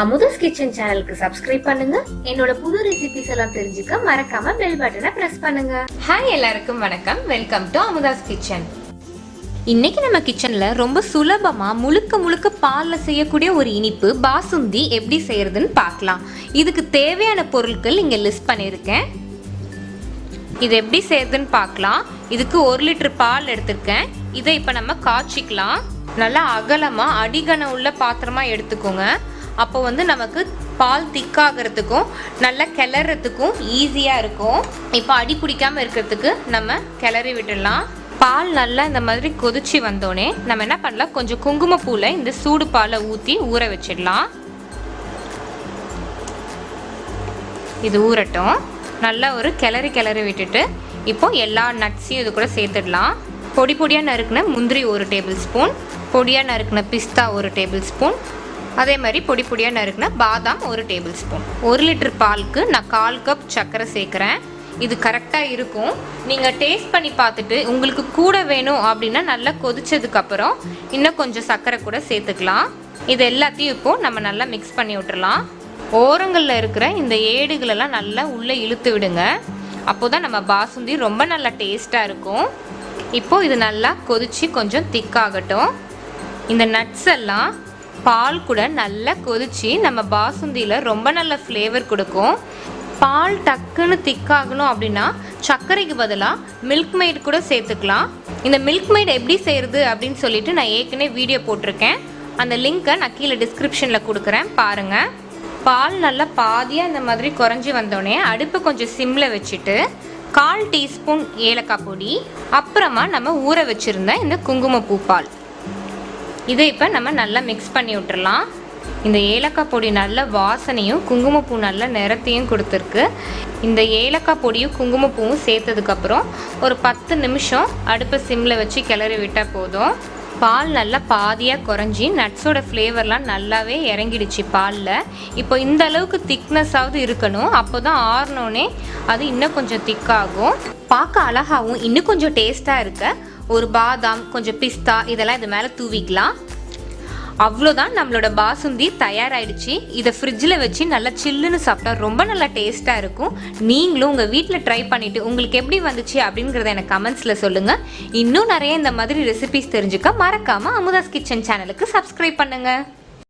Amudha's kitchen சேனலுக்கு subscribe பண்ணுங்க. என்னோட புது ரெசிபிஸ் எல்லாம் தெரிஞ்சுக்க மறக்காம பெல் பட்டனை பிரஸ் பண்ணுங்க. ஹாய், எல்லாருக்கும் வணக்கம். Welcome to Amudha's kitchen. இன்னைக்கு நம்ம கிச்சன்ல ரொம்ப சுலபமா முழுக்க பால்ல செய்யக்கூடிய ஒரு இனிப்பு பாசுந்தி எப்படி செய்யறதுன்னு பார்க்கலாம். இதுக்கு தேவையான பொருட்கள் இங்க லிஸ்ட் பண்ணியிருக்கேன். இது எப்படி செய்யறதுன்னு பார்க்கலாம். இதுக்கு 1 லிட்டர் பால் எடுத்திருக்கேன். இதை இப்ப நம்ம காய்ச்சிக்கலாம். நல்லா அகலமா அடிகன உள்ள பாத்திரமா எடுத்துக்கோங்க. அப்போ நமக்கு பால் திக்காகிறதுக்கும் நல்லா கிளறதுக்கும் ஈஸியாக இருக்கும். இப்போ அடி பிடிக்காம இருக்கிறதுக்கு நம்ம கிளறி விட்டுடலாம். பால் நல்லா இந்த மாதிரி கொதிச்சு வந்தோடனே நம்ம என்ன பண்ணலாம், கொஞ்சம் குங்குமப்பூவில் இந்த சூடு பாலை ஊற்றி ஊற வச்சிடலாம். இது ஊறட்டும். நல்லா ஒரு கிளறி விட்டுட்டு இப்போ எல்லா நட்ஸையும் இது கூட சேர்த்துடலாம். பொடியாக நறுக்கின முந்திரி 1 டேபிள் ஸ்பூன், பொடியாக நறுக்கின பிஸ்தா 1 டேபிள் ஸ்பூன், அதே மாதிரி பொடியாக நறுக்கின பாதாம் 1 டேபிள் ஸ்பூன். 1 லிட்டர் பாலுக்கு நான் 1/4 கப் சர்க்கரை சேர்க்குறேன். இது கரெக்டாக இருக்கும். நீங்கள் டேஸ்ட் பண்ணி பார்த்துட்டு உங்களுக்கு கூட வேணும் அப்படின்னா நல்லா கொதிச்சதுக்கப்புறம் இன்னும் கொஞ்சம் சர்க்கரை கூட சேர்த்துக்கலாம். இது எல்லாத்தையும் இப்போது நம்ம நல்லா மிக்ஸ் பண்ணி விட்டுறலாம். ஓரங்களில் இருக்கிற இந்த ஏடுகளெல்லாம் நல்லா உள்ளே இழுத்து விடுங்க. அப்போ தான் நம்ம பாசுந்தி ரொம்ப நல்லா டேஸ்ட்டாக இருக்கும். இப்போது இது நல்லா கொதித்து கொஞ்சம் திக்காகட்டும். இந்த நட்ஸ் எல்லாம் பால் கூட நல்லா கொதிச்சு நம்ம பாசுந்தியில் ரொம்ப நல்ல ஃப்ளேவர் கொடுக்கும். பால் டக்குன்னு திக்காகணும் அப்படின்னா சர்க்கரைக்கு பதிலாக மில்க்மெய்ட் கூட சேர்த்துக்கலாம். இந்த மில்க்மெய்ட் எப்படி செய்கிறது அப்படின்னு சொல்லிட்டு நான் ஏற்கனவே வீடியோ போட்டிருக்கேன். அந்த லிங்க்கை நான் கீழே டிஸ்கிரிப்ஷனில் கொடுக்குறேன், பாருங்கள். பால் நல்லா பாதியாக இந்த மாதிரி குறைஞ்சி வந்தோடனே அடுப்பு கொஞ்சம் சிம்மில் வச்சுட்டு 1/4 டீஸ்பூன் ஏலக்காய் பொடி, அப்புறமா நம்ம ஊற வச்சுருந்த இந்த குங்குமப்பூ பால், இதை இப்போ நம்ம நல்லா மிக்ஸ் பண்ணி விட்டுறலாம். இந்த ஏலக்காய் பொடி நல்ல வாசனையும் குங்குமப்பூ நல்ல நிறத்தையும் கொடுத்துருக்கு. இந்த ஏலக்காய் பொடியும் குங்குமப்பூவும் சேர்த்ததுக்கப்புறம் ஒரு 10 நிமிஷம் அடுப்பை சிம்மில் வச்சு கிளறி விட்டால் போதும். பால் நல்லா பாதியாக குறைஞ்சி நட்ஸோட ஃப்ளேவர்லாம் நல்லாவே இறங்கிடுச்சு பாலில். இப்போ இந்த அளவுக்கு திக்னஸாவது இருக்கணும். அப்போ தான் ஆறினோடனே அது இன்னும் கொஞ்சம் திக்காகும். பார்க்க அழகாகவும் இன்னும் கொஞ்சம் டேஸ்ட்டாக இருக்க ஒரு பாதாம், கொஞ்சம் பிஸ்தா இதெல்லாம் இது மேலே தூவிக்கலாம். அவ்வளோதான், நம்மளோட பாசுந்தி தயாராகிடுச்சு. இதை ஃப்ரிட்ஜில் வச்சு நல்லா சில்லுன்னு சாப்பிட்டா ரொம்ப நல்லா டேஸ்ட்டாக இருக்கும். நீங்களும் உங்கள் வீட்டில் ட்ரை பண்ணிவிட்டு உங்களுக்கு எப்படி வந்துச்சு அப்படிங்கிறத எனக்கு கமெண்ட்ஸில் சொல்லுங்கள். இன்னும் நிறைய இந்த மாதிரி ரெசிபிஸ் தெரிஞ்சுக்க மறக்காமல் அமுதாஸ் கிச்சன் சேனலுக்கு சப்ஸ்கிரைப் பண்ணுங்கள்.